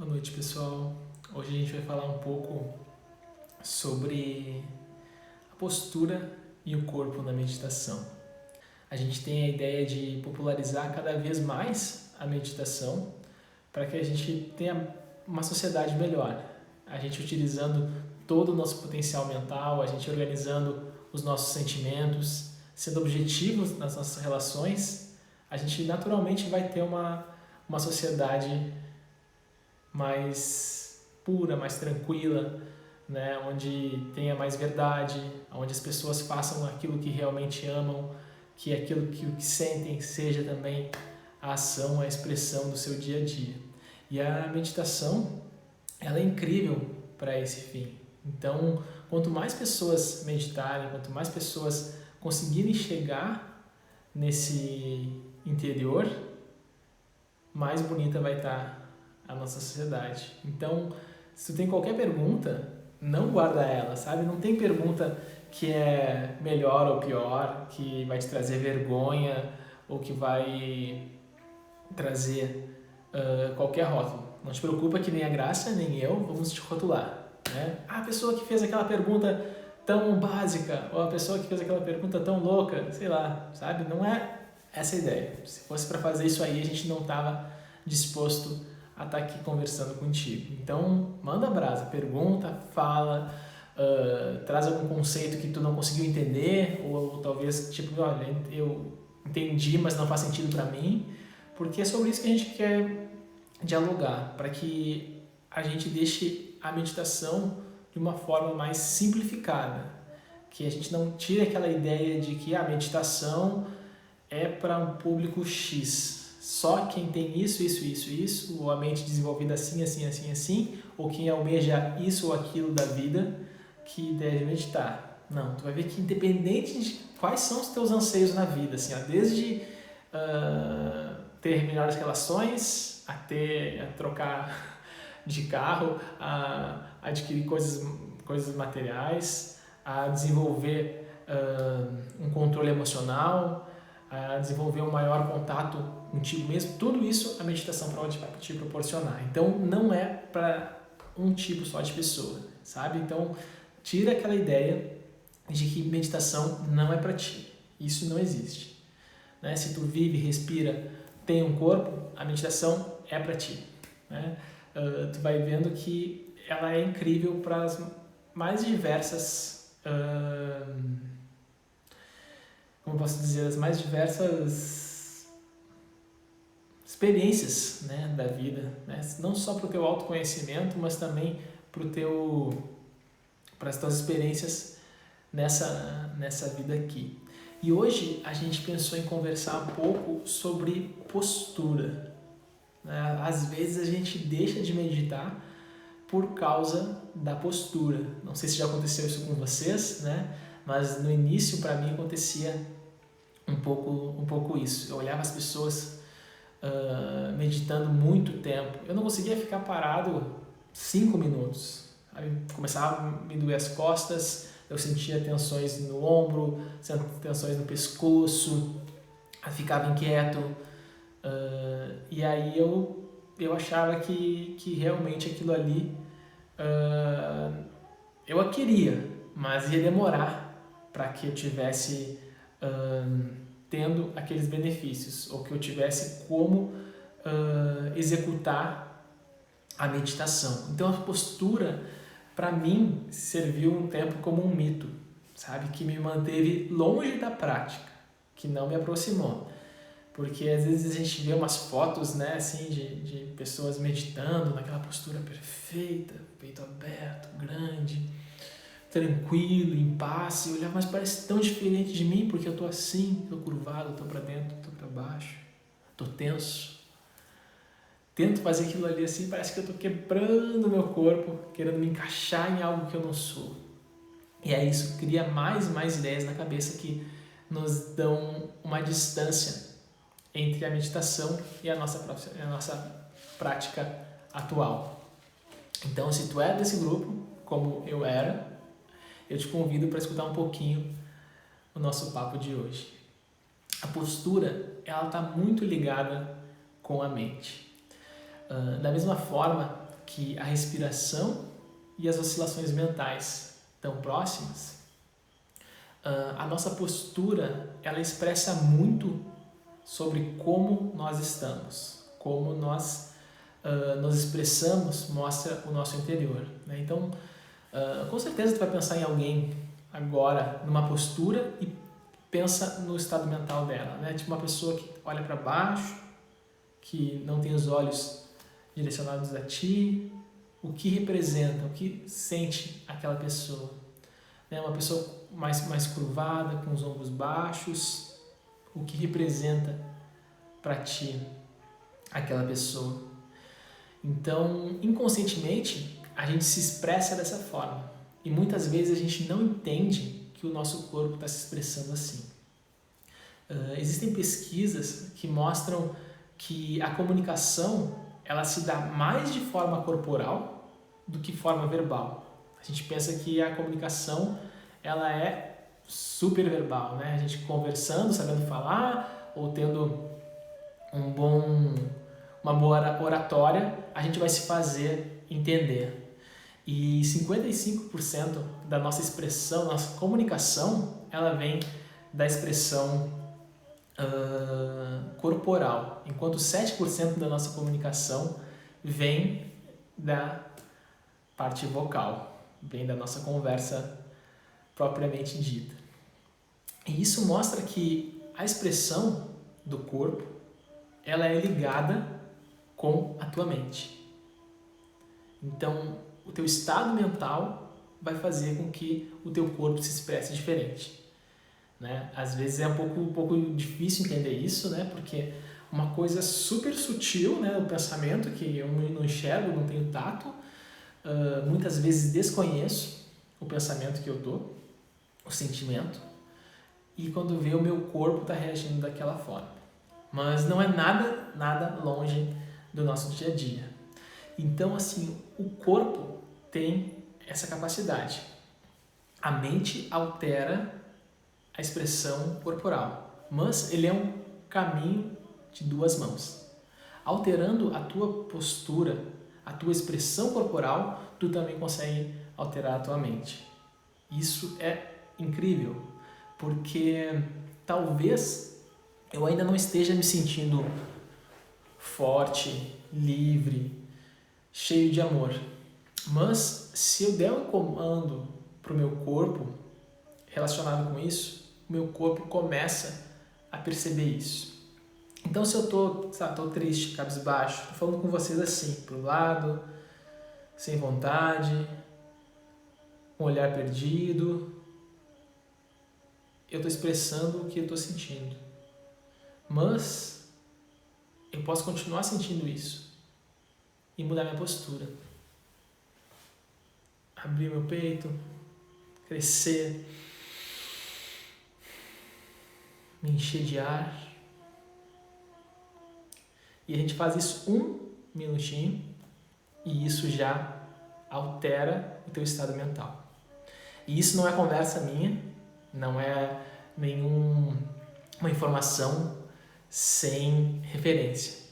Boa noite, pessoal. Hoje a gente vai falar um pouco sobre a postura e o corpo na meditação. A gente tem a ideia de popularizar cada vez mais a meditação para que a gente tenha uma sociedade melhor. A gente utilizando todo o nosso potencial mental, a gente organizando os nossos sentimentos, sendo objetivos nas nossas relações, a gente naturalmente vai ter uma sociedade mais pura, mais tranquila, né? Onde tenha mais verdade, onde as pessoas façam aquilo que realmente amam, que aquilo que sentem seja também a ação, a expressão do seu dia a dia. E a meditação, ela é incrível para esse fim. Então, quanto mais pessoas meditarem, quanto mais pessoas conseguirem chegar nesse interior, mais bonita vai estar a nossa sociedade. Então, se tu tem qualquer pergunta, não guarda ela, sabe? Não tem pergunta que é melhor ou pior, que vai te trazer vergonha ou que vai trazer qualquer rótulo. Não te preocupa que nem a Graça, nem eu vamos te rotular, né? A pessoa que fez aquela pergunta tão básica, ou a pessoa que fez aquela pergunta tão louca, sei lá, sabe? Não é essa a ideia. Se fosse para fazer isso aí, a gente não estava disposto a estar aqui conversando contigo. Então, manda brasa, pergunta, fala, traz algum conceito que tu não conseguiu entender, ou talvez, tipo, olha, eu entendi, mas não faz sentido para mim, porque é sobre isso que a gente quer dialogar, para que a gente deixe a meditação de uma forma mais simplificada, que a gente não tire aquela ideia de que a meditação é para um público X, só quem tem isso, ou a mente desenvolvida assim, ou quem almeja isso ou aquilo da vida que deve meditar. Não, tu vai ver que independente de quais são os teus anseios na vida, assim, ó, desde ter melhores relações, a trocar de carro, a adquirir coisas materiais, a desenvolver um controle emocional, a desenvolver um maior contato contigo mesmo, tudo isso a meditação pode te proporcionar. Então, não é para um tipo só de pessoa, sabe? Então, tira aquela ideia de que meditação não é para ti. Isso não existe, né? Se tu vive, respira, tem um corpo, a meditação é para ti, né? Tu vai vendo que ela é incrível para as mais diversas como posso dizer, as mais diversas experiências, né, da vida, né? Não só para o teu autoconhecimento, mas também para as tuas experiências nessa vida aqui. E hoje a gente pensou em conversar um pouco sobre postura, né? Às vezes a gente deixa de meditar por causa da postura. Não sei se já aconteceu isso com vocês, né? Mas no início, para mim, acontecia um pouco isso. Eu olhava as pessoas meditando muito tempo. Eu não conseguia ficar parado 5 minutos. Sabe? Começava a me doer as costas, eu sentia tensões no ombro, tensões no pescoço, eu ficava inquieto. E aí eu achava que realmente aquilo ali eu a queria, mas ia demorar para que eu tivesse tendo aqueles benefícios, ou que eu tivesse como executar a meditação. Então a postura, para mim, serviu um tempo como um mito, sabe? Que me manteve longe da prática, que não me aproximou. Porque às vezes a gente vê umas fotos, né, assim, de pessoas meditando naquela postura perfeita, peito aberto, grande, tranquilo, em paz, e olhar, mas parece tão diferente de mim, porque eu tô assim, tô curvado, tô para dentro, tô para baixo, tô tenso. Tento fazer aquilo ali assim, parece que eu tô quebrando o meu corpo, querendo me encaixar em algo que eu não sou. E aí isso cria mais e mais ideias na cabeça que nos dão uma distância entre a meditação e a nossa prática atual. Então, se tu é desse grupo, como eu era, eu te convido para escutar um pouquinho o nosso papo de hoje. A postura, ela está muito ligada com a mente. Da mesma forma que a respiração e as oscilações mentais estão próximas, a nossa postura ela expressa muito sobre como nós estamos, como nós nos expressamos, mostra o nosso interior, né? Então, com certeza tu vai pensar em alguém agora numa postura e pensa no estado mental dela, né? Tipo uma pessoa que olha para baixo, que não tem os olhos direcionados a ti. O que representa, o que sente aquela pessoa? É uma pessoa mais curvada, com os ombros baixos. O que representa para ti aquela pessoa? Então, inconscientemente, a gente se expressa dessa forma. E muitas vezes a gente não entende que o nosso corpo está se expressando assim. Existem pesquisas que mostram que a comunicação ela se dá mais de forma corporal do que forma verbal. A gente pensa que a comunicação ela é super verbal, né? A gente conversando, sabendo falar ou tendo uma boa oratória, a gente vai se fazer entender. E 55% da nossa expressão, nossa comunicação, ela vem da expressão corporal, enquanto 7% da nossa comunicação vem da parte vocal, vem da nossa conversa propriamente dita. E isso mostra que a expressão do corpo ela é ligada com a tua mente. Então, o teu estado mental vai fazer com que o teu corpo se expresse diferente. Né? Às vezes é um pouco difícil entender isso, né? Porque uma coisa super sutil, né? O pensamento que eu não enxergo, não tenho tato, muitas vezes desconheço o pensamento que eu dou, o sentimento, e quando vê o meu corpo está reagindo daquela forma. Mas não é nada longe do nosso dia a dia. Então, assim, o corpo tem essa capacidade. A mente altera a expressão corporal, mas ele é um caminho de duas mãos. Alterando a tua postura, a tua expressão corporal, tu também consegue alterar a tua mente. Isso é incrível, porque talvez eu ainda não esteja me sentindo forte, livre, cheio de amor. Mas se eu der um comando para o meu corpo relacionado com isso, o meu corpo começa a perceber isso. Então se eu tô triste, cabisbaixo, tô falando com vocês assim, pro lado, sem vontade, com o olhar perdido, eu tô expressando o que eu tô sentindo. Mas eu posso continuar sentindo isso e mudar minha postura. Abrir meu peito, crescer, me encher de ar. E a gente faz isso 1 minutinho e isso já altera o teu estado mental. E isso não é conversa minha, não é nenhuma informação sem referência.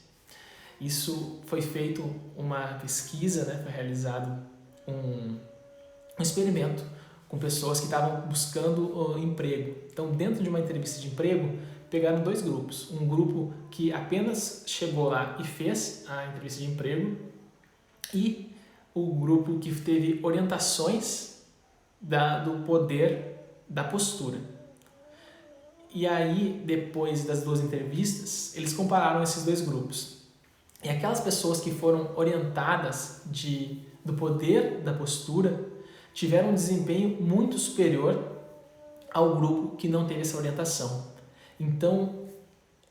Isso foi feito uma pesquisa, né? Foi realizado um experimento com pessoas que estavam buscando emprego. Então, dentro de uma entrevista de emprego, pegaram 2 grupos. Um grupo que apenas chegou lá e fez a entrevista de emprego e o grupo que teve orientações do poder da postura. E aí, depois das 2 entrevistas, eles compararam esses 2 grupos. E aquelas pessoas que foram orientadas do poder da postura tiveram um desempenho muito superior ao grupo que não teve essa orientação. Então,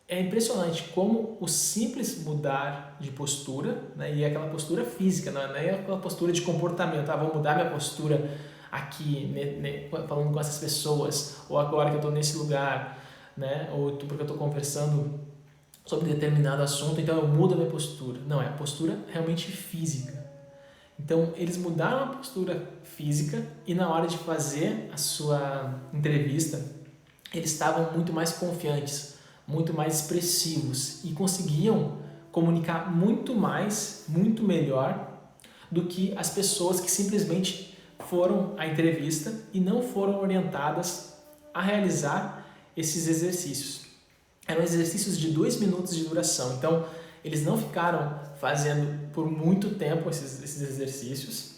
é impressionante como o simples mudar de postura, né, e aquela postura física, não é aquela postura de comportamento, vou mudar minha postura aqui, falando com essas pessoas, ou agora que eu estou nesse lugar, né, ou porque eu estou conversando sobre determinado assunto, então eu mudo a minha postura. Não, é a postura realmente física. Então, eles mudaram a postura física e na hora de fazer a sua entrevista, eles estavam muito mais confiantes, muito mais expressivos e conseguiam comunicar muito mais, muito melhor do que as pessoas que simplesmente foram à entrevista e não foram orientadas a realizar esses exercícios. Eram exercícios de 2 minutos de duração, então eles não ficaram fazendo por muito tempo esses exercícios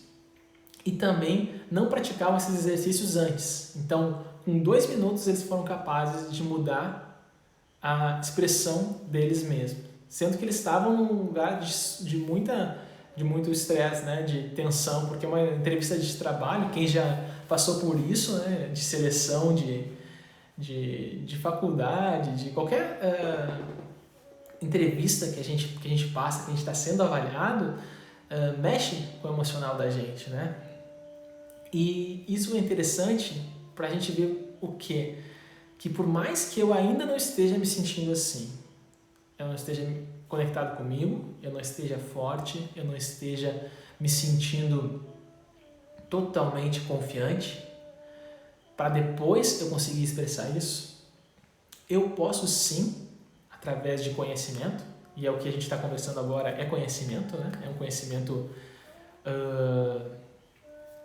e também não praticavam esses exercícios antes. Então, com 2 minutos eles foram capazes de mudar a expressão deles mesmos, sendo que eles estavam num lugar de muito estresse, né, de tensão, porque é uma entrevista de trabalho, quem já passou por isso, né, de seleção, de faculdade, de qualquer entrevista que a gente passa, que a gente está sendo avaliado, mexe com o emocional da gente, né? E isso é interessante para a gente ver o quê? Que por mais que eu ainda não esteja me sentindo assim, eu não esteja conectado comigo, eu não esteja forte, eu não esteja me sentindo totalmente confiante, para depois eu conseguir expressar isso, eu posso sim, através de conhecimento, e é o que a gente está conversando agora, é conhecimento, né? É um conhecimento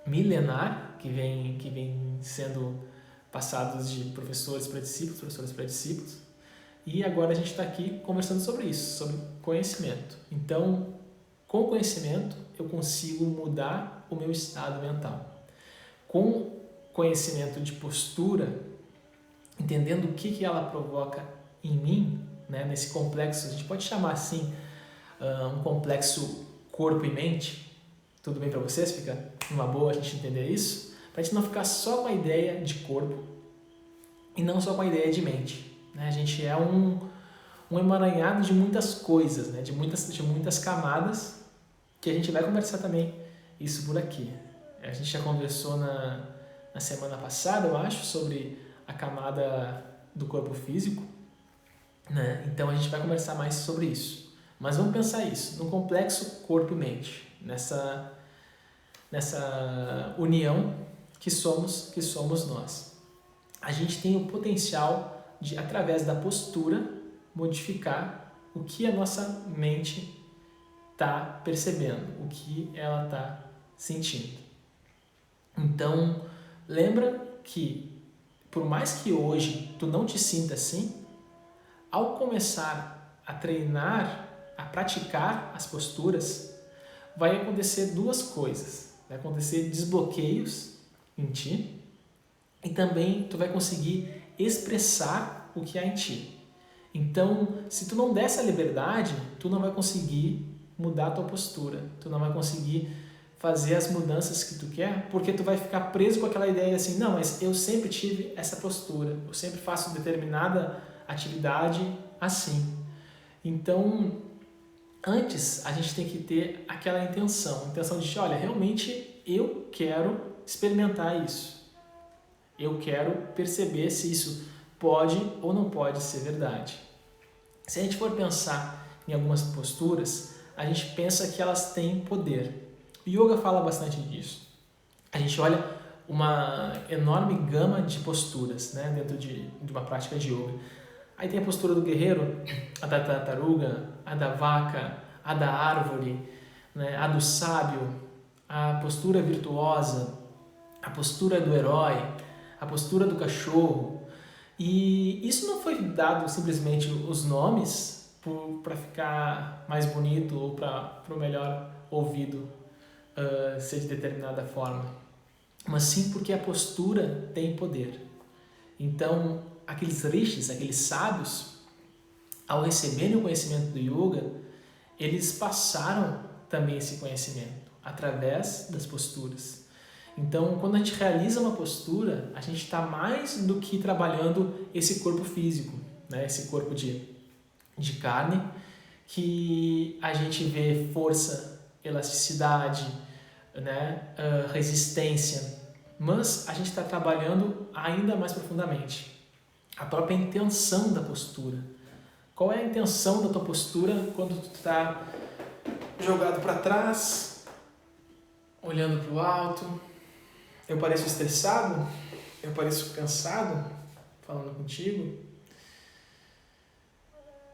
milenar que vem sendo passados de professores para discípulos, e agora a gente está aqui conversando sobre isso, sobre conhecimento. Então, com conhecimento, eu consigo mudar o meu estado mental. Com conhecimento de postura, entendendo o que ela provoca em mim, né, nesse complexo, a gente pode chamar assim, um complexo corpo e mente. Tudo bem para vocês? Fica uma boa a gente entender isso? Para a gente não ficar só com a ideia de corpo e não só com a ideia de mente. Né? A gente é um emaranhado de muitas coisas, né? de muitas camadas, que a gente vai conversar também isso por aqui. A gente já conversou na semana passada, eu acho, sobre a camada do corpo físico, né? Então a gente vai conversar mais sobre isso. Mas vamos pensar isso, no complexo corpo e mente, nessa união que somos nós. A gente tem o potencial de, através da postura, modificar o que a nossa mente está percebendo, o que ela está sentindo. Então, lembra que, por mais que hoje tu não te sinta assim, ao começar a treinar, a praticar as posturas, vai acontecer 2 coisas. Vai acontecer desbloqueios em ti e também tu vai conseguir expressar o que há em ti. Então, se tu não der essa liberdade, tu não vai conseguir mudar a tua postura, tu não vai conseguir fazer as mudanças que tu quer, porque tu vai ficar preso com aquela ideia assim, não, mas eu sempre tive essa postura, eu sempre faço determinada atividade assim. Então, antes a gente tem que ter aquela intenção de, olha, realmente eu quero experimentar isso. Eu quero perceber se isso pode ou não pode ser verdade. Se a gente for pensar em algumas posturas, a gente pensa que elas têm poder. O yoga fala bastante disso. A gente olha uma enorme gama de posturas, né, dentro de uma prática de yoga. Aí tem a postura do guerreiro, a da tartaruga, a da vaca, a da árvore, né, a do sábio, a postura virtuosa, a postura do herói, a postura do cachorro. E isso não foi dado simplesmente os nomes para ficar mais bonito ou para o melhor ouvido ser de determinada forma, mas sim porque a postura tem poder. Então, aqueles rishis, aqueles sábios, ao receberem o conhecimento do yoga, eles passaram também esse conhecimento através das posturas. Então, quando a gente realiza uma postura, a gente está mais do que trabalhando esse corpo físico, né? Esse corpo de carne, que a gente vê força, elasticidade, né? Resistência, mas a gente está trabalhando ainda mais profundamente a própria intenção da postura. Qual é a intenção da tua postura quando tu está jogado para trás, olhando para o alto? Eu pareço estressado? Eu pareço cansado falando contigo?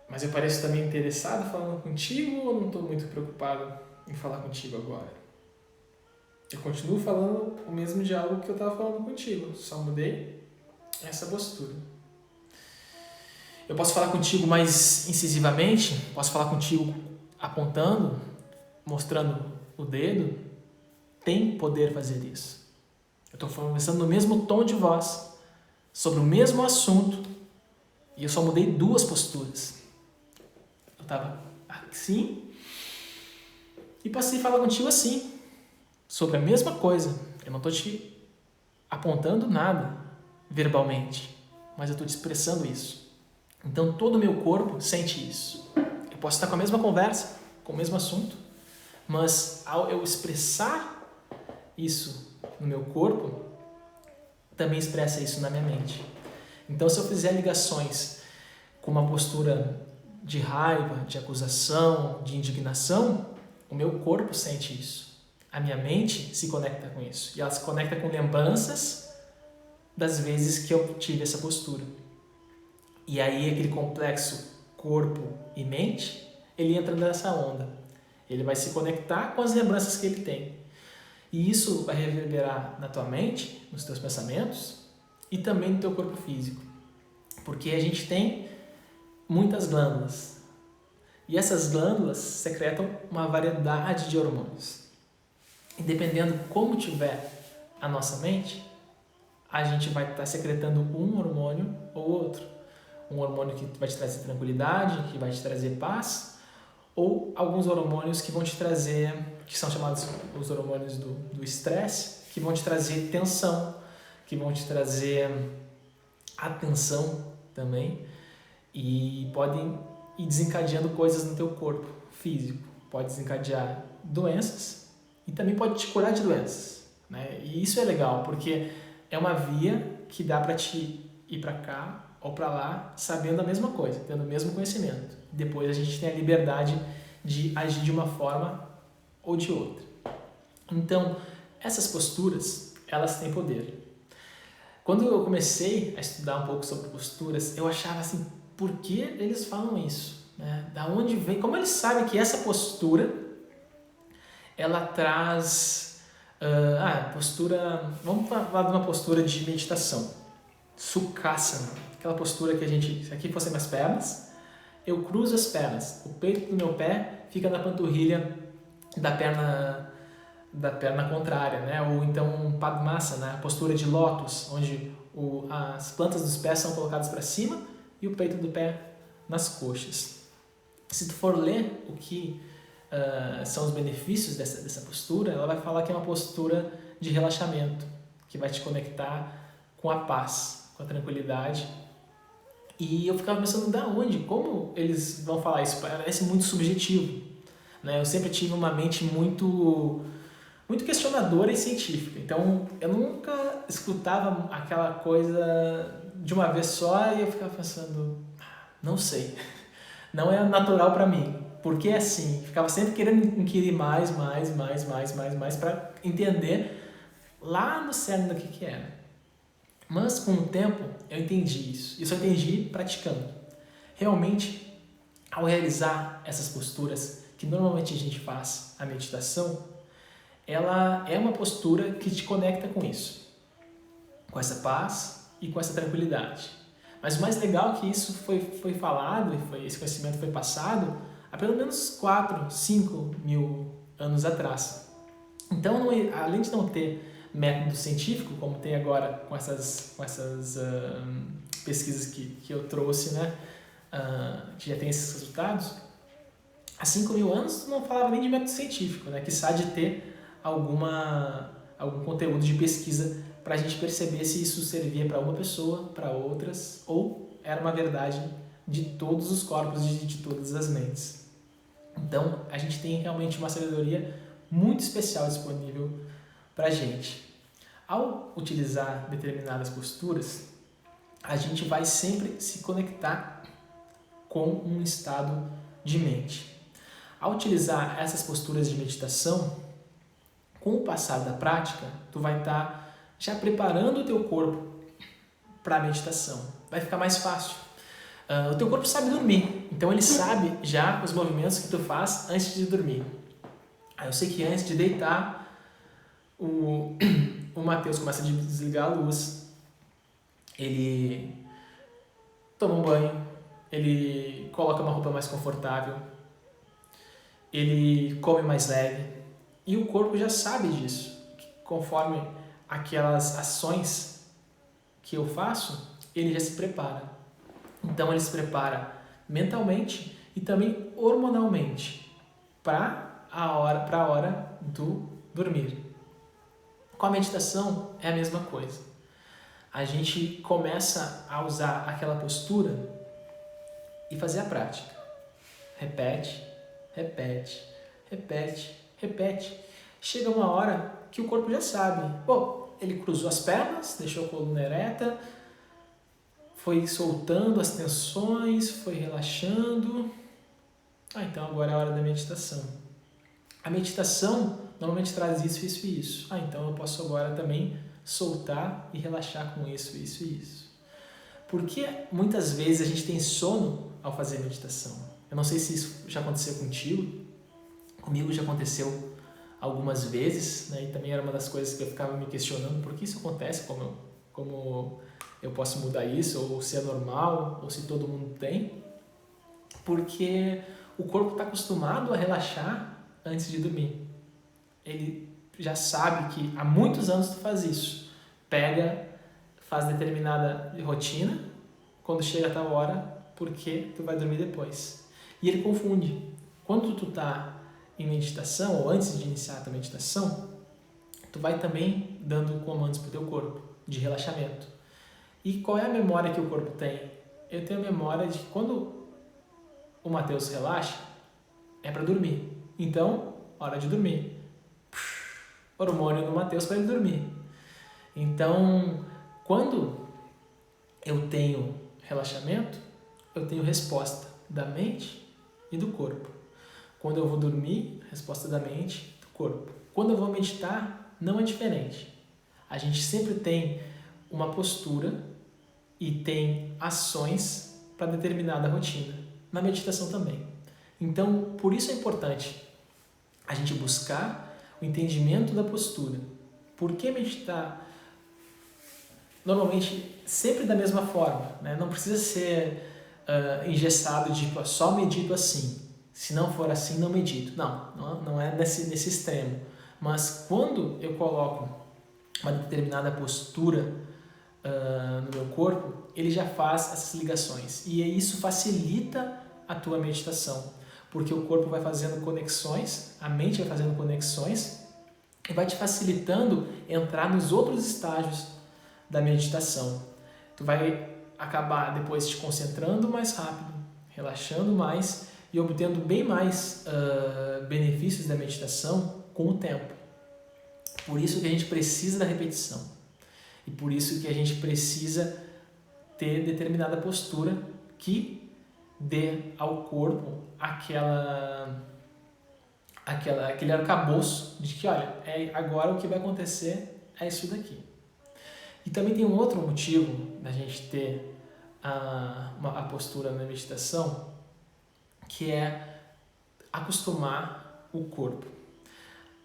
Mas eu pareço também interessado falando contigo ou não estou muito preocupado em falar contigo agora? Eu continuo falando o mesmo diálogo que eu estava falando contigo, só mudei essa postura. Eu posso falar contigo mais incisivamente, posso falar contigo apontando, mostrando o dedo. Tem poder fazer isso. Eu estou conversando no mesmo tom de voz, sobre o mesmo assunto, e eu só mudei 2 posturas. Eu estava assim e passei a falar contigo assim, sobre a mesma coisa. Eu não estou te apontando nada verbalmente, mas eu estou te expressando isso. Então todo o meu corpo sente isso. Eu posso estar com a mesma conversa, com o mesmo assunto, mas ao eu expressar isso no meu corpo, também expressa isso na minha mente. Então se eu fizer ligações com uma postura de raiva, de acusação, de indignação, o meu corpo sente isso. A minha mente se conecta com isso. E ela se conecta com lembranças das vezes que eu tive essa postura. E aí aquele complexo corpo e mente, ele entra nessa onda. Ele vai se conectar com as lembranças que ele tem. E isso vai reverberar na tua mente, nos teus pensamentos e também no teu corpo físico. Porque a gente tem muitas glândulas. E essas glândulas secretam uma variedade de hormônios. E dependendo como tiver a nossa mente, a gente vai estar secretando um hormônio ou outro. Um hormônio que vai te trazer tranquilidade, que vai te trazer paz, ou alguns hormônios que vão te trazer, que são chamados os hormônios do estresse, que vão te trazer tensão, que vão te trazer atenção também, e podem ir desencadeando coisas no teu corpo físico. Pode desencadear doenças e também pode te curar de doenças, né? E isso é legal, porque é uma via que dá para te ir para cá ou para lá sabendo a mesma coisa, tendo o mesmo conhecimento. Depois a gente tem a liberdade de agir de uma forma ou de outra. Então, essas posturas, elas têm poder. Quando eu comecei a estudar um pouco sobre posturas, eu achava assim, por que eles falam isso? Né? Da onde vem? Como eles sabem que essa postura, ela traz... postura... Vamos falar de uma postura de meditação. Sukhasana. Aquela postura que a gente... Se aqui fossem minhas pernas, eu cruzo as pernas. O peito do meu pé fica na panturrilha da perna contrária, né? Ou então Padmasana, a postura de lótus, onde as plantas dos pés são colocadas para cima e o peito do pé nas coxas. Se tu for ler o que são os benefícios dessa postura, ela vai falar que é uma postura de relaxamento, que vai te conectar com a paz, com a tranquilidade. E eu ficava pensando, da onde? Como eles vão falar isso? Parece muito subjetivo, né? Eu sempre tive uma mente muito questionadora e científica. Então, eu nunca escutava aquela coisa de uma vez só e eu ficava pensando, não sei, não é natural para mim. Porque assim, ficava sempre querendo inquirir mais para entender lá no cerne do que era. Mas com o tempo eu entendi isso. Isso eu entendi praticando. Realmente, ao realizar essas posturas que normalmente a gente faz, a meditação, ela é uma postura que te conecta com isso, com essa paz e com essa tranquilidade. Mas o mais legal é que isso foi falado, esse conhecimento foi passado há pelo menos 4, 5 mil anos atrás. Então, além de não ter método científico, como tem agora com essas pesquisas que eu trouxe, né, que já tem esses resultados, há 5 mil anos não falava nem de método científico, né, que de ter algum conteúdo de pesquisa para a gente perceber se isso servia para uma pessoa, para outras, ou era uma verdade de todos os corpos, de todas as mentes. Então, a gente tem realmente uma sabedoria muito especial disponível para a gente. Ao utilizar determinadas posturas, a gente vai sempre se conectar com um estado de mente. Ao utilizar essas posturas de meditação, com o passar da prática, tu vai estar já preparando o teu corpo para a meditação. Vai ficar mais fácil. O teu corpo sabe dormir, então ele sabe já os movimentos que tu faz antes de dormir. Eu sei que antes de deitar, o, o Matheus começa a desligar a luz, ele toma um banho, ele coloca uma roupa mais confortável, ele come mais leve, e o corpo já sabe disso. Conforme aquelas ações que eu faço, ele já se prepara. Então ele se prepara mentalmente e também hormonalmente para a hora do dormir. Com a meditação é a mesma coisa. A gente começa a usar aquela postura e fazer a prática. Repete, repete, repete, repete. Chega uma hora que o corpo já sabe. Pô, ele cruzou as pernas, deixou a coluna ereta, foi soltando as tensões, foi relaxando. Então agora é a hora da meditação. A meditação normalmente traz isso, isso e isso. Então eu posso agora também soltar e relaxar com isso, isso e isso. Porque muitas vezes a gente tem sono ao fazer meditação. Eu não sei se isso já aconteceu contigo. Comigo já aconteceu algumas vezes, né? E também era uma das coisas que eu ficava me questionando, por que isso acontece, como eu posso mudar isso, ou se é normal, ou se todo mundo tem. Porque o corpo está acostumado a relaxar antes de dormir. Ele já sabe que há muitos anos tu faz isso. Pega, faz determinada rotina, quando chega a tal hora, porque tu vai dormir depois. E ele confunde. Quando tu está em meditação, ou antes de iniciar a tua meditação, tu vai também dando comandos para o teu corpo de relaxamento. E qual é a memória que o corpo tem? Eu tenho a memória de que quando o Matheus relaxa, é para dormir. Então, hora de dormir. Hormônio no Matheus para ele dormir. Então, quando eu tenho relaxamento, eu tenho resposta da mente e do corpo. Quando eu vou dormir, resposta da mente e do corpo. Quando eu vou meditar, não é diferente. A gente sempre tem uma postura e tem ações para determinada rotina. Na meditação também. Então, por isso é importante a gente buscar o entendimento da postura. Por que meditar? Normalmente, sempre da mesma forma. Né? Não precisa ser engessado de só medito assim. Se não for assim, não medito. Não é nesse extremo. Mas quando eu coloco uma determinada postura no meu corpo, ele já faz essas ligações. E isso facilita a tua meditação. Porque o corpo vai fazendo conexões, a mente vai fazendo conexões e vai te facilitando entrar nos outros estágios da meditação. Tu vai acabar depois te concentrando mais rápido, relaxando mais e obtendo bem mais benefícios da meditação com o tempo. Por isso que a gente precisa da repetição. E por isso que a gente precisa ter determinada postura que dê ao corpo aquele arcabouço de que, olha, agora o que vai acontecer é isso daqui. E também tem um outro motivo da gente ter a postura na meditação, que é acostumar o corpo.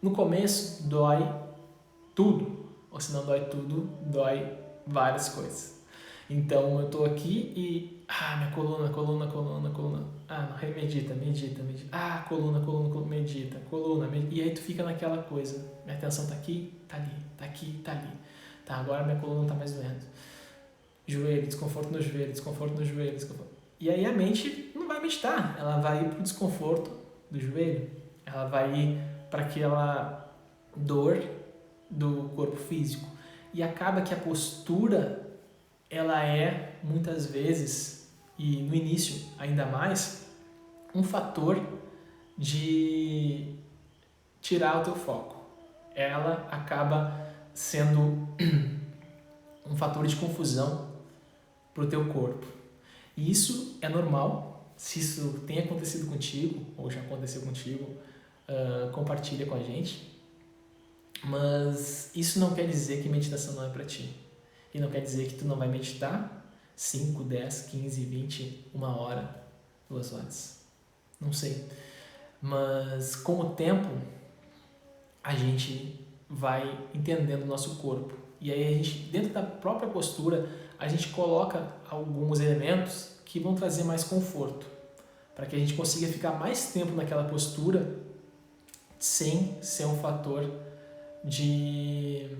No começo dói tudo, ou se não dói tudo, dói várias coisas. Então eu estou aqui e minha coluna. Não, medita. Coluna, medita. E aí tu fica naquela coisa, minha atenção tá aqui, tá ali, tá aqui, tá ali. Tá, agora minha coluna tá mais doendo. Joelho, desconforto no joelho, desconforto. E aí a mente não vai meditar, ela vai ir pro desconforto do joelho, ela vai ir para aquela dor do corpo físico. E acaba que a postura, ela é, muitas vezes, e no início ainda mais, um fator de tirar o teu foco. Ela acaba sendo um fator de confusão para o teu corpo. E isso é normal. Se isso tem acontecido contigo, ou já aconteceu contigo, compartilha com a gente. Mas isso não quer dizer que meditação não é para ti. E não quer dizer que tu não vai meditar 5, 10, 15, 20, 1 hora, 2 horas. Não sei. Mas com o tempo, a gente vai entendendo o nosso corpo. E aí a gente, dentro da própria postura, a gente coloca alguns elementos que vão trazer mais conforto, para que a gente consiga ficar mais tempo naquela postura sem ser um fator de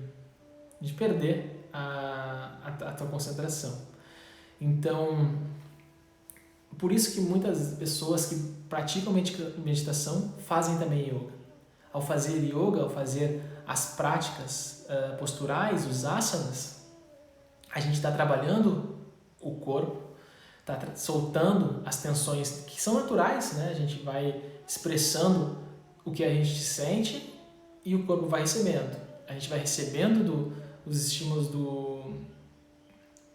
perder a tua concentração. Então, por isso que muitas pessoas que praticam meditação fazem também yoga. Ao fazer yoga, ao fazer as práticas posturais, os asanas, a gente está trabalhando o corpo, está soltando as tensões que são naturais, né? A gente vai expressando o que a gente sente e o corpo vai recebendo. A gente vai recebendo os estímulos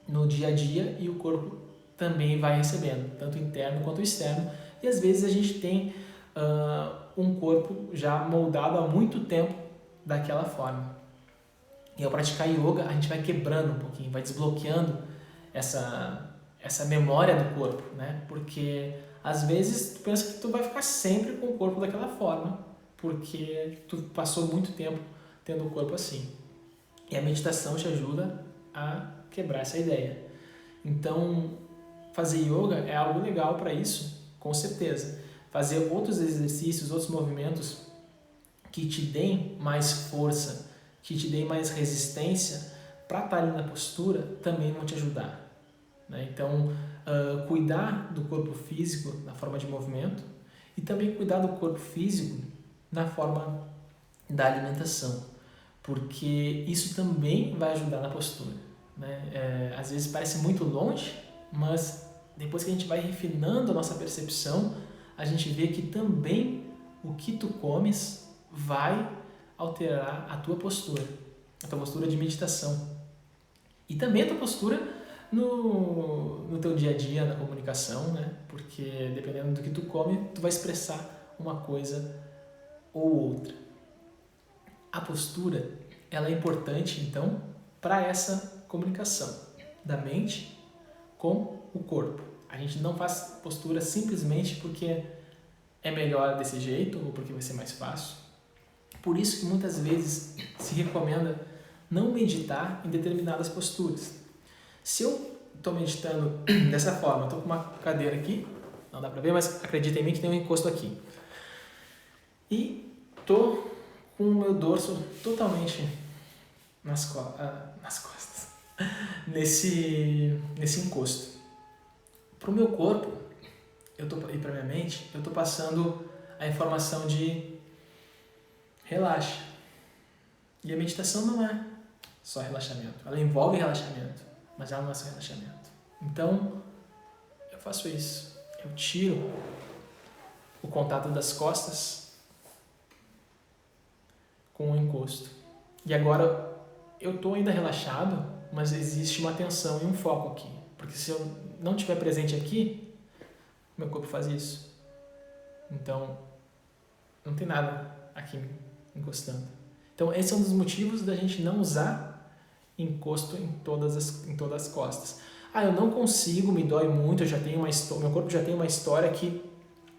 no dia a dia e o corpo também vai recebendo, tanto interno quanto externo. E às vezes a gente tem um corpo já moldado há muito tempo daquela forma. E ao praticar yoga, a gente vai quebrando um pouquinho, vai desbloqueando essa memória do corpo, né? Porque às vezes tu pensa que tu vai ficar sempre com o corpo daquela forma, porque tu passou muito tempo tendo o corpo assim. E a meditação te ajuda a quebrar essa ideia. Então, fazer yoga é algo legal para isso, com certeza. Fazer outros exercícios, outros movimentos que te deem mais força, que te deem mais resistência para estar ali na postura, também vão te ajudar, né? Então, cuidar do corpo físico na forma de movimento e também cuidar do corpo físico na forma da alimentação, porque isso também vai ajudar na postura, né? Às vezes parece muito longe, mas depois que a gente vai refinando a nossa percepção, a gente vê que também o que tu comes vai alterar a tua postura de meditação. E também a tua postura no teu dia a dia, na comunicação, né? Porque dependendo do que tu come, tu vai expressar uma coisa ou outra. A postura, ela é importante, então, para essa comunicação da mente com o corpo. A gente não faz postura simplesmente porque é melhor desse jeito ou porque vai ser mais fácil. Por isso que muitas vezes se recomenda não meditar em determinadas posturas. Se eu estou meditando dessa forma, estou com uma cadeira aqui, não dá para ver, mas acredita em mim que tem um encosto aqui. E estou com o meu dorso totalmente nas costas, nesse encosto. Para o meu corpo e para minha mente, eu estou passando a informação de relaxa. E a meditação não é só relaxamento. Ela envolve relaxamento, mas ela não é só relaxamento. Então, eu faço isso. Eu tiro o contato das costas com o encosto. E agora, eu estou ainda relaxado, mas existe uma tensão e um foco aqui. Porque se eu não estiver presente aqui, meu corpo faz isso. Então, não tem nada aqui encostando. Então, esse é um dos motivos da gente não usar encosto em todas as costas. Eu não consigo, me dói muito, meu corpo já tem uma história que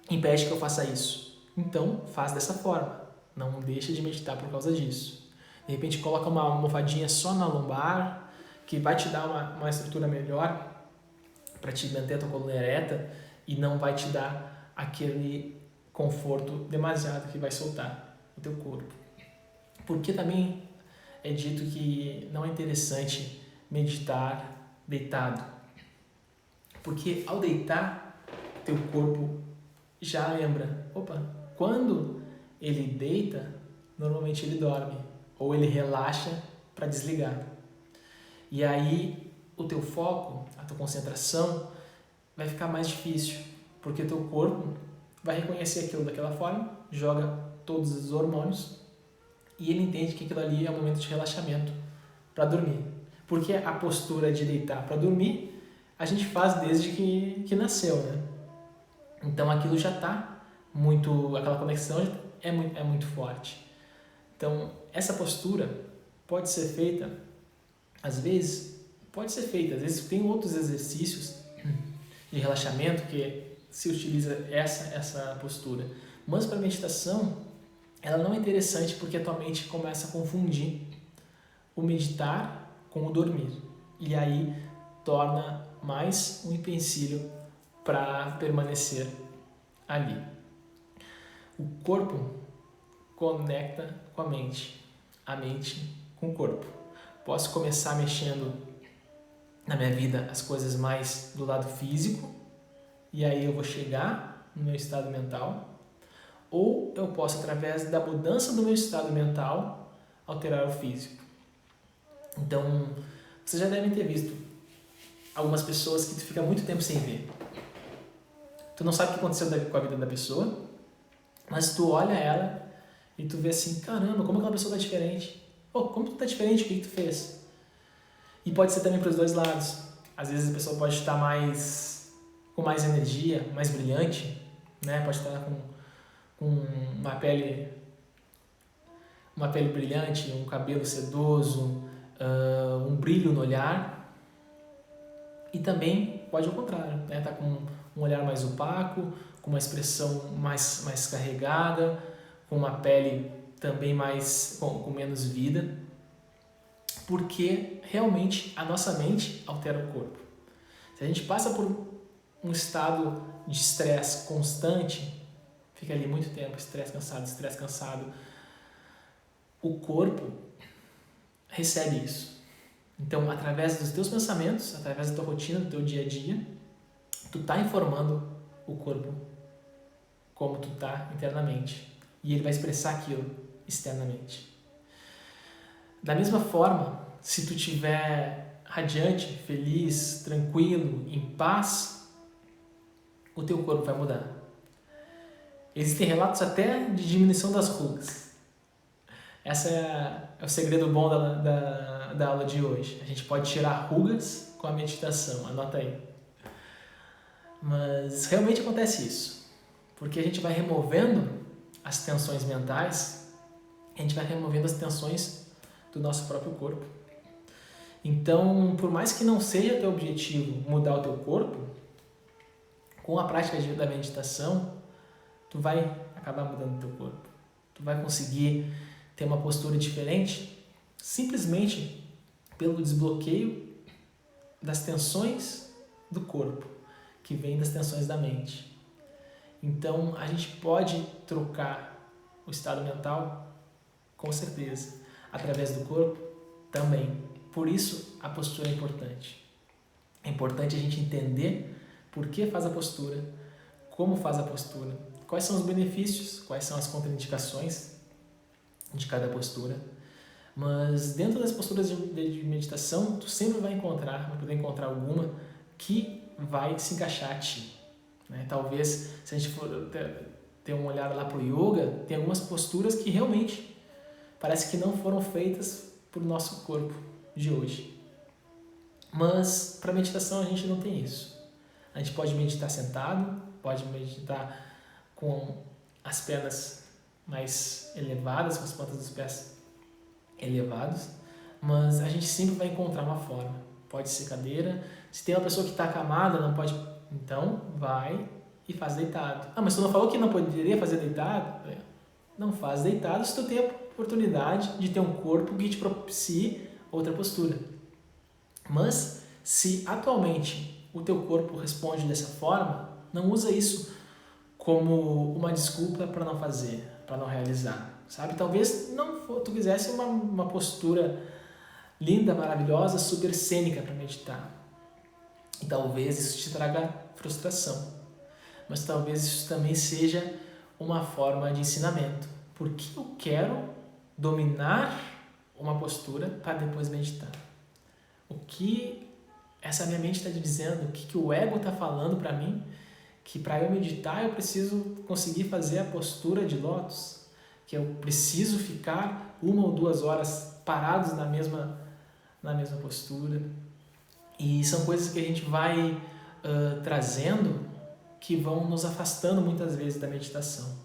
impede que eu faça isso. Então, faz dessa forma. Não deixa de meditar por causa disso. De repente, coloca uma almofadinha só na lombar, que vai te dar uma estrutura melhor para te manter a tua coluna ereta e não vai te dar aquele conforto demasiado que vai soltar o teu corpo. Porque também é dito que não é interessante meditar deitado. Porque ao deitar, teu corpo já lembra, quando ele deita, normalmente ele dorme, ou ele relaxa para desligar. E aí o teu foco, a tua concentração vai ficar mais difícil, porque teu corpo vai reconhecer aquilo daquela forma, joga todos os hormônios e ele entende que aquilo ali é um momento de relaxamento para dormir. Porque a postura de deitar para dormir, a gente faz desde que nasceu, né? Então aquilo já está aquela conexão é muito forte. Então essa postura pode ser feita, às vezes tem outros exercícios de relaxamento que se utiliza essa postura. Mas para meditação ela não é interessante porque a tua mente começa a confundir o meditar com o dormir. E aí torna mais um empecilho para permanecer ali. O corpo conecta com a mente com o corpo. Posso começar mexendo na minha vida as coisas mais do lado físico, e aí eu vou chegar no meu estado mental, ou eu posso, através da mudança do meu estado mental, alterar o físico. Então, vocês já devem ter visto algumas pessoas que tu fica muito tempo sem ver. Tu não sabe o que aconteceu com a vida da pessoa, mas tu olha ela e tu vê assim, caramba, como aquela pessoa tá diferente. Oh, como tu tá diferente, o que tu fez? E pode ser também para os dois lados. Às vezes a pessoa pode estar com mais energia, mais brilhante, né? Pode estar com uma pele brilhante, um cabelo sedoso, um brilho no olhar. E também pode ao contrário, né? Tá com um olhar mais opaco, com uma expressão mais carregada, com uma pele também com menos vida, porque realmente a nossa mente altera o corpo. Se a gente passa por um estado de estresse constante, fica ali muito tempo, estresse cansado, o corpo recebe isso. Então, através dos teus pensamentos, através da tua rotina, do teu dia a dia, tu tá informando o corpo como tu tá internamente. E ele vai expressar aquilo externamente. Da mesma forma, se tu estiver radiante, feliz, tranquilo, em paz, o teu corpo vai mudar. Existem relatos até de diminuição das rugas. Esse é o segredo bom da aula de hoje. A gente pode tirar rugas com a meditação, anota aí. Mas realmente acontece isso, porque a gente vai removendo as tensões mentais, a gente vai removendo as tensões do nosso próprio corpo. Então, por mais que não seja teu objetivo mudar o teu corpo, com a prática da meditação, tu vai acabar mudando o teu corpo. Tu vai conseguir ter uma postura diferente simplesmente pelo desbloqueio das tensões do corpo, que vem das tensões da mente. Então, a gente pode trocar o estado mental, com certeza, através do corpo também. Por isso, a postura é importante. É importante a gente entender por que faz a postura, como faz a postura, quais são os benefícios, quais são as contraindicações de cada postura. Mas dentro das posturas de meditação, tu sempre vai poder encontrar alguma que vai se encaixar a ti. Né? Talvez, se a gente for ter um olhar lá para o yoga, tem algumas posturas que realmente parece que não foram feitas para o nosso corpo de hoje. Mas para meditação a gente não tem isso. A gente pode meditar sentado, pode meditar com as pernas mais elevadas, com as plantas dos pés elevados, mas a gente sempre vai encontrar uma forma. Pode ser cadeira. Se tem uma pessoa que está acamada, não pode, então vai e faz deitado. Ah, mas tu não falou que não poderia fazer deitado? Não faz deitado se tu tem a oportunidade de ter um corpo que te propicie outra postura. Mas se atualmente o teu corpo responde dessa forma, não usa isso como uma desculpa para não fazer, para não realizar, sabe? Talvez tu quisesse uma postura linda, maravilhosa, super cênica para meditar. E talvez isso te traga frustração. Mas talvez isso também seja uma forma de ensinamento. Porque eu quero dominar uma postura para depois meditar. O que essa minha mente está dizendo, o que o ego está falando para mim, que para eu meditar eu preciso conseguir fazer a postura de lótus, que eu preciso ficar 1 ou 2 horas parados na mesma postura. E são coisas que a gente vai trazendo que vão nos afastando muitas vezes da meditação.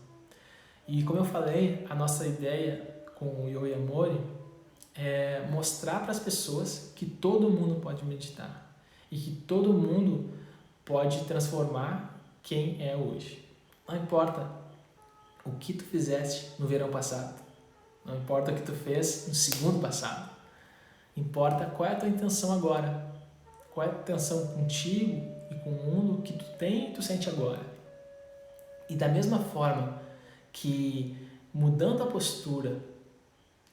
E como eu falei, a nossa ideia com o Yoga Mori é mostrar para as pessoas que todo mundo pode meditar e que todo mundo pode transformar quem é hoje. Não importa o que tu fizeste no verão passado. Não importa o que tu fez no segundo passado. Importa qual é a tua intenção agora. Qual é a intenção contigo e com o mundo que tu tem e tu sente agora. E da mesma forma que mudando a postura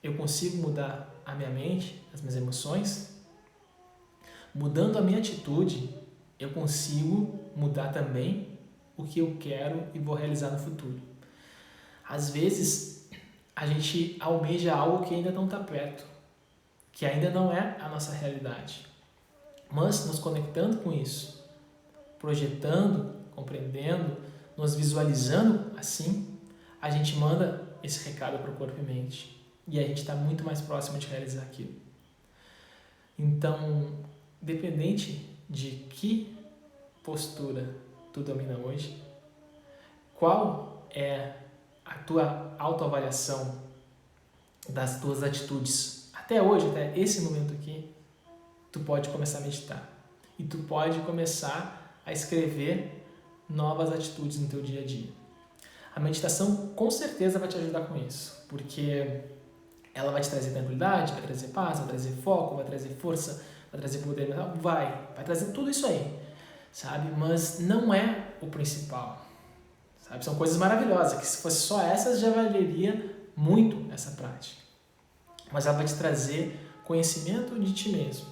eu consigo mudar a minha mente, as minhas emoções, mudando a minha atitude, eu consigo mudar também o que eu quero e vou realizar no futuro. Às vezes, a gente almeja algo que ainda não está perto, que ainda não é a nossa realidade. Mas nos conectando com isso, projetando, compreendendo, nos visualizando assim, a gente manda esse recado para o corpo e mente. E a gente está muito mais próximo de realizar aquilo. Então, dependente de que postura tu domina hoje, qual é a tua autoavaliação das tuas atitudes até hoje, até esse momento aqui, tu pode começar a meditar. E tu pode começar a escrever novas atitudes no teu dia a dia. A meditação com certeza vai te ajudar com isso, porque ela vai te trazer tranquilidade, vai trazer paz, vai trazer foco, vai trazer força, vai trazer poder mental, vai trazer tudo isso aí, sabe? Mas não é o principal, sabe? São coisas maravilhosas, que se fosse só essas já valeria muito essa prática. Mas ela vai te trazer conhecimento de ti mesmo.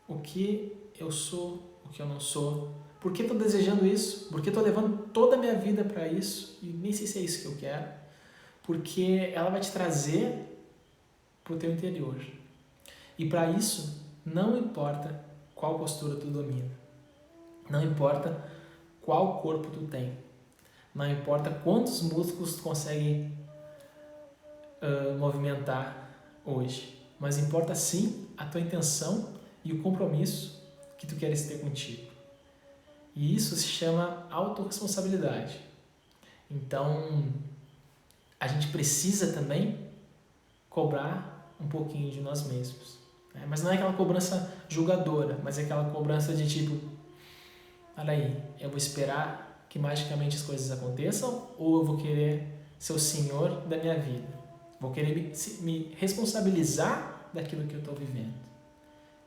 O que eu sou, o que eu não sou, por que estou desejando isso, por que estou levando toda a minha vida para isso e nem sei se é isso que eu quero, porque ela vai te trazer para o teu interior. E para isso, não importa qual postura tu domina, não importa qual corpo tu tem, não importa quantos músculos tu consegue movimentar hoje, mas importa sim a tua intenção e o compromisso que tu queres ter contigo. E isso se chama autorresponsabilidade. Então, a gente precisa também cobrar um pouquinho de nós mesmos. Né? Mas não é aquela cobrança julgadora, mas é aquela cobrança de tipo, olha aí, eu vou esperar que magicamente as coisas aconteçam ou eu vou querer ser o senhor da minha vida? Vou querer me responsabilizar daquilo que eu estou vivendo.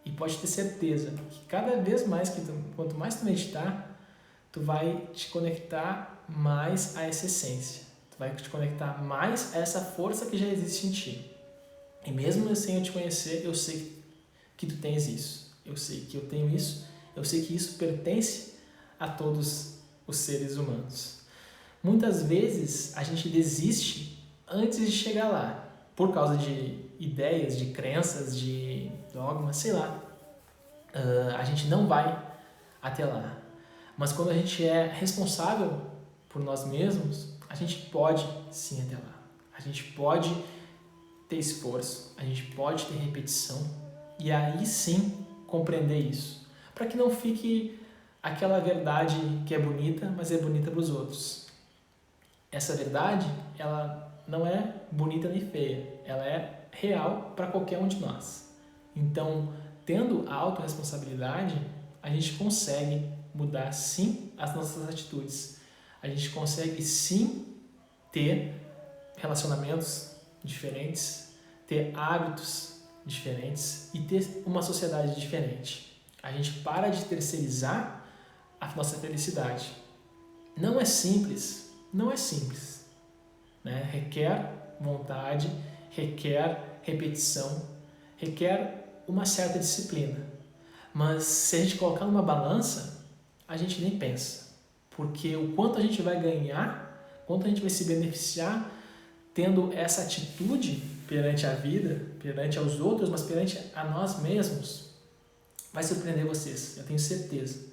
E pode ter certeza que cada vez mais, quanto mais tu meditar, tu vai te conectar mais a essa essência. Tu vai te conectar mais a essa força que já existe em ti. E mesmo sem eu te conhecer, eu sei que tu tens isso. Eu sei que eu tenho isso. Eu sei que isso pertence a todos os seres humanos. Muitas vezes a gente desiste antes de chegar lá, por causa de ideias, de crenças, de dogmas, sei lá. A gente não vai até lá. Mas quando a gente é responsável por nós mesmos, a gente pode sim até lá. A gente pode ter esforço, a gente pode ter repetição e aí sim compreender isso. Para que não fique aquela verdade que é bonita, mas é bonita para os outros. Essa verdade, ela não é bonita nem feia, ela é real para qualquer um de nós. Então, tendo a autorresponsabilidade, a gente consegue mudar sim as nossas atitudes. A gente consegue sim ter relacionamentos diferentes, ter hábitos diferentes e ter uma sociedade diferente. A gente para de terceirizar a nossa felicidade. Não é simples, né? Requer vontade, requer repetição, requer uma certa disciplina. Mas se a gente colocar numa balança, a gente nem pensa. Porque o quanto a gente vai ganhar, quanto a gente vai se beneficiar tendo essa atitude perante a vida, perante aos outros, mas perante a nós mesmos, vai surpreender vocês, eu tenho certeza.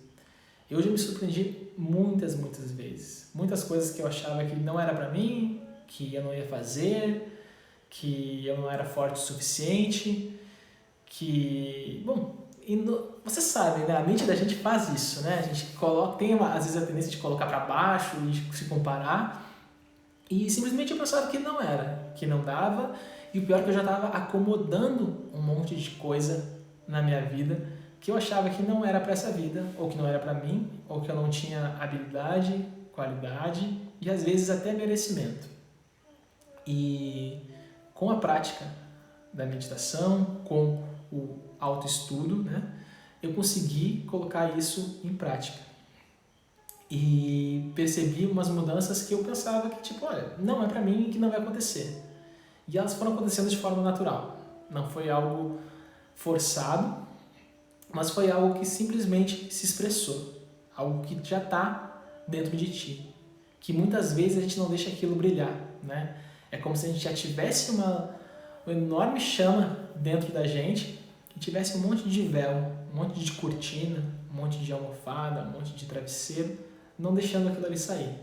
Eu já me surpreendi muitas vezes. Muitas coisas que eu achava que não era para mim, que eu não ia fazer, que eu não era forte o suficiente, que... Bom, você sabe, né? A mente da gente faz isso, né? A gente tem às vezes a tendência de colocar para baixo e se comparar. E simplesmente eu pensava que não era, que não dava. E o pior é que eu já estava acomodando um monte de coisa na minha vida que eu achava que não era para essa vida, ou que não era para mim, ou que eu não tinha habilidade, qualidade e às vezes até merecimento. E com a prática da meditação, com o autoestudo, né, eu consegui colocar isso em prática. E percebi umas mudanças que eu pensava que, tipo, olha, não é pra mim, que não vai acontecer. E elas foram acontecendo de forma natural. Não foi algo forçado, mas foi algo que simplesmente se expressou. Algo que já está dentro de ti. Que muitas vezes a gente não deixa aquilo brilhar, né? É como se a gente já tivesse uma enorme chama dentro da gente e tivesse um monte de véu, um monte de cortina, um monte de almofada, um monte de travesseiro, não deixando aquilo ali sair.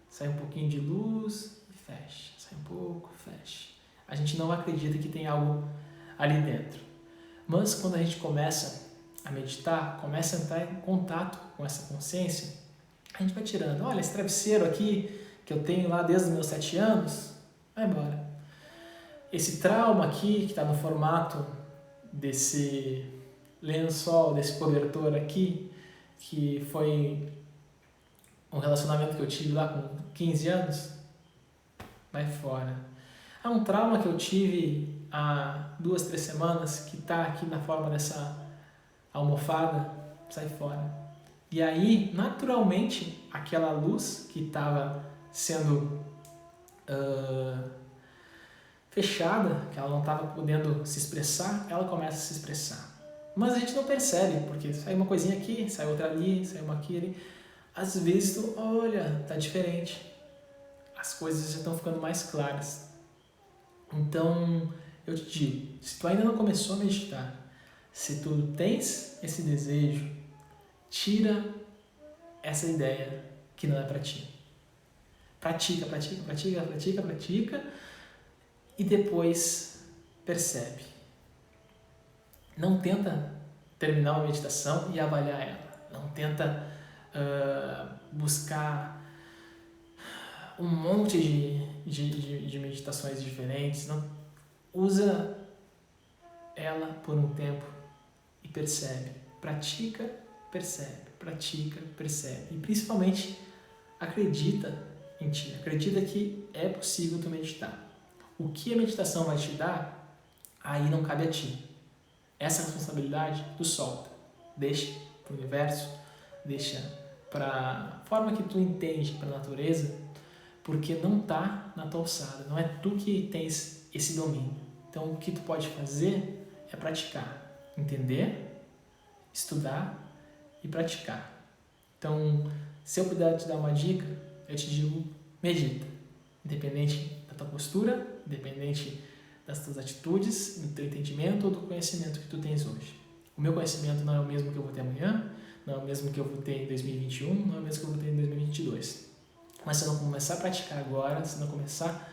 Sai um pouquinho de luz e fecha. Sai um pouco, fecha. A gente não acredita que tem algo ali dentro. Mas quando a gente começa a meditar, começa a entrar em contato com essa consciência, a gente vai tirando. Olha, esse travesseiro aqui que eu tenho lá desde os meus 7 anos, vai embora. Esse trauma aqui que está no formato desse lençol, desse cobertor aqui, que foi um relacionamento que eu tive lá com 15 anos, vai fora. Há um trauma que eu tive há 2, 3 semanas que está aqui na forma dessa almofada, sai fora. E aí, naturalmente, aquela luz que estava sendo fechada, que ela não estava podendo se expressar, ela começa a se expressar. Mas a gente não percebe, porque sai uma coisinha aqui, sai outra ali, sai uma aqui ali. Às vezes tu olha, tá diferente. As coisas já estão ficando mais claras. Então, eu te digo, se tu ainda não começou a meditar, se tu tens esse desejo, tira essa ideia que não é para ti. Pratica, pratica, pratica, pratica, pratica e depois percebe. Não tenta terminar uma meditação e avaliar ela. Não tenta buscar um monte de meditações diferentes. Não. Usa ela por um tempo e percebe. Pratica, percebe. Pratica, percebe. E principalmente acredita em ti. Acredita que é possível tu meditar. O que a meditação vai te dar, aí não cabe a ti. Essa responsabilidade tu solta. Deixa para o universo, deixa para a forma que tu entende, para a natureza, porque não está na tua alçada. Não é tu que tens esse domínio. Então o que tu pode fazer é praticar. Entender, estudar e praticar. Então, se eu puder te dar uma dica, eu te digo, medita. Independente da tua postura, independente das tuas atitudes, do teu entendimento ou do conhecimento que tu tens hoje. O meu conhecimento não é o mesmo que eu vou ter amanhã, não é o mesmo que eu vou ter em 2021, não é o mesmo que eu vou ter em 2022. Mas se eu não começar a praticar agora, se eu não começar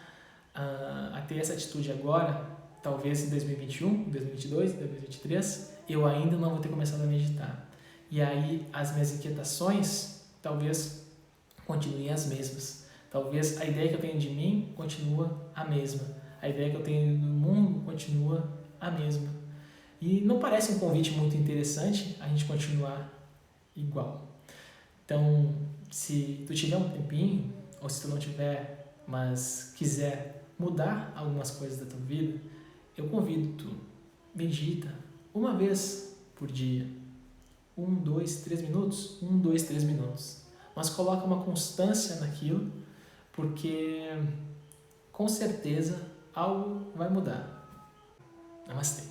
a ter essa atitude agora, talvez em 2021, 2022, 2023, eu ainda não vou ter começado a meditar. E aí as minhas inquietações talvez continuem as mesmas. Talvez a ideia que eu tenho de mim continua a mesma. A ideia que eu tenho do mundo continua a mesma. E não parece um convite muito interessante a gente continuar igual. Então, se tu tiver um tempinho, ou se tu não tiver, mas quiser mudar algumas coisas da tua vida, eu convido tu, medita uma vez por dia. 1, 2, 3 minutos? 1, 2, 3 minutos. Mas coloca uma constância naquilo, porque com certeza algo vai mudar. Namastê.